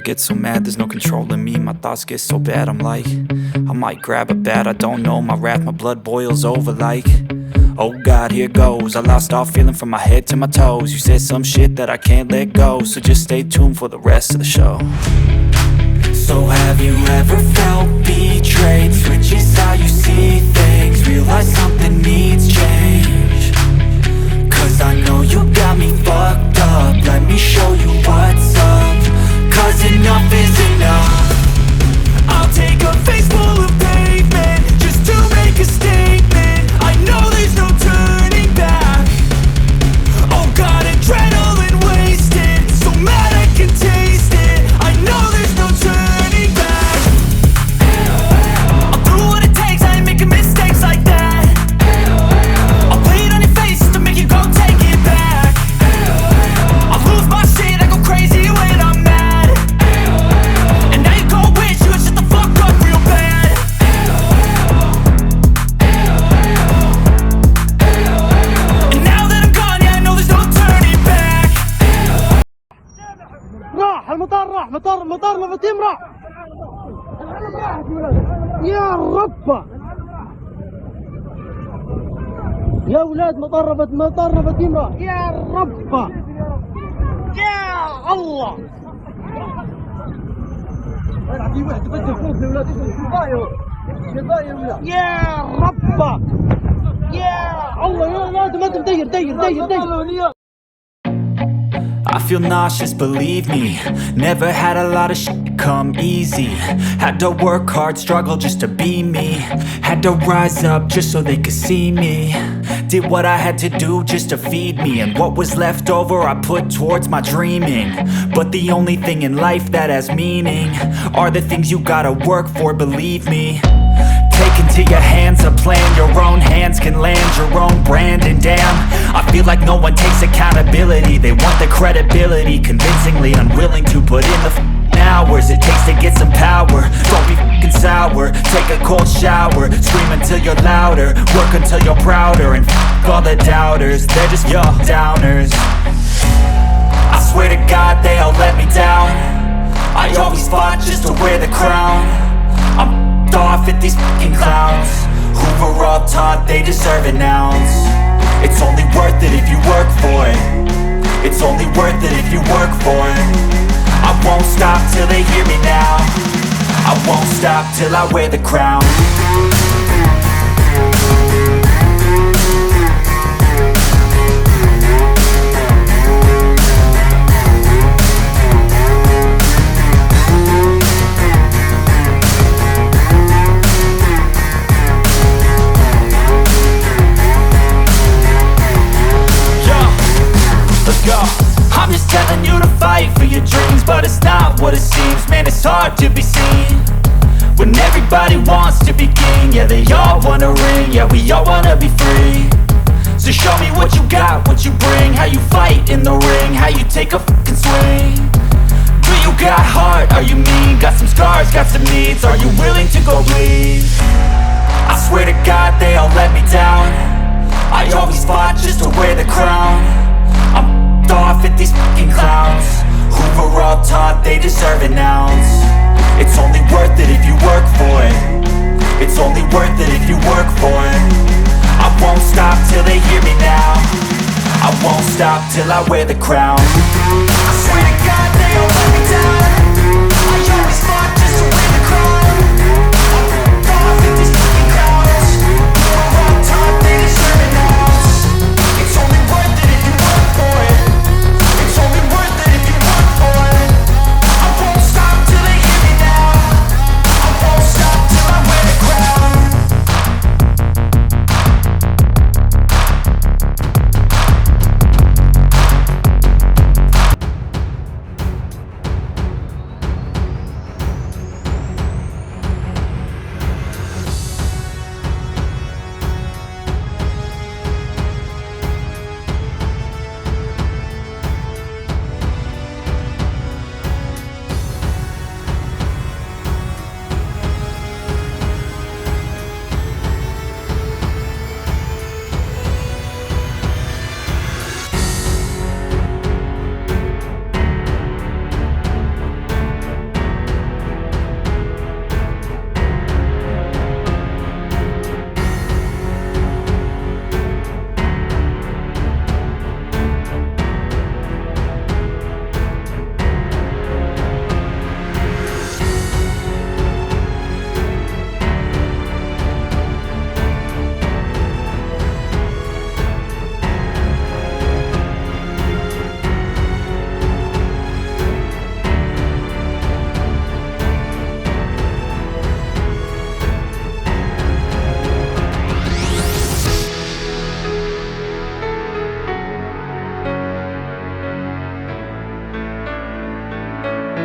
get so mad, there's no controlling me. My thoughts get so bad, I'm like, I might grab a bat, I don't know. My wrath, my blood boils over like, oh God, here goes. I lost all feeling from my head to my toes. You said some shit that I can't let go, so just stay tuned for the rest of the show. So have you ever felt betrayed? Switches how you see things, realize something needs change. Cause I know you got me fucked up, let me show you what's up. Cause enough is enough. I'll take a face full of pavement just to make a statement. I know there's no turning back. Oh God, adrenaline wasted, so mad I can taste it. I know there's no turning back. I'll do what it takes, I ain't making mistakes like that. I'll bleed on your face to make you go take it back. I'll lose my shit, I go crazy when I'm mad. And now you go wish you would shut the fuck up real bad. And now that I'm gone, yeah, I know there's no turning back. راح المطار، راح مطار لفتيم راح. يا ربا يا ولاد مطار لفتيم راح. يا ربا يا الله. يا ربا يا الله يا ولاد ما دير. I feel nauseous, believe me. Never had a lot of shit come easy. Had to work hard, struggle just to be me. Had to rise up just so they could see me. Did what I had to do just to feed me, and what was left over I put towards my dreaming. But the only thing in life that has meaning are the things you gotta work for, believe me. Take into your hands a plan, your own hands can land your own brand. And damn, I feel like no one takes accountability. They want the credibility, convincingly unwilling to put in the hours it takes to get some power. Don't be fucking sour, take a cold shower, scream until you're louder, work until you're prouder. And all the doubters, they're just your downers. I swear to God they all let me down. I always fought just to wear the crown. I'm off at these fucking clowns who were all taught they deserve an ounce. It's only worth it if you work for it. It's only worth it if you work for it. I won't stop till they hear me now. I won't stop till I wear the crown. I'm just telling you to fight for your dreams, but it's not what it seems. Man, it's hard to be seen when everybody wants to be king. Yeah, they all wanna ring, yeah, we all wanna be free. So show me what you got, what you bring, how you fight in the ring, how you take a fucking swing. Do you got heart, are you mean? Got some scars, got some needs, are you willing to go bleed? I swear to God they all let me down. I always fought just to wear the crown. I'm off at these fucking clowns who were all taught they deserve an ounce. It's only worth it if you work for it. It's only worth it if you work for it. I won't stop till they hear me now. I won't stop till I wear the crown. I swear to God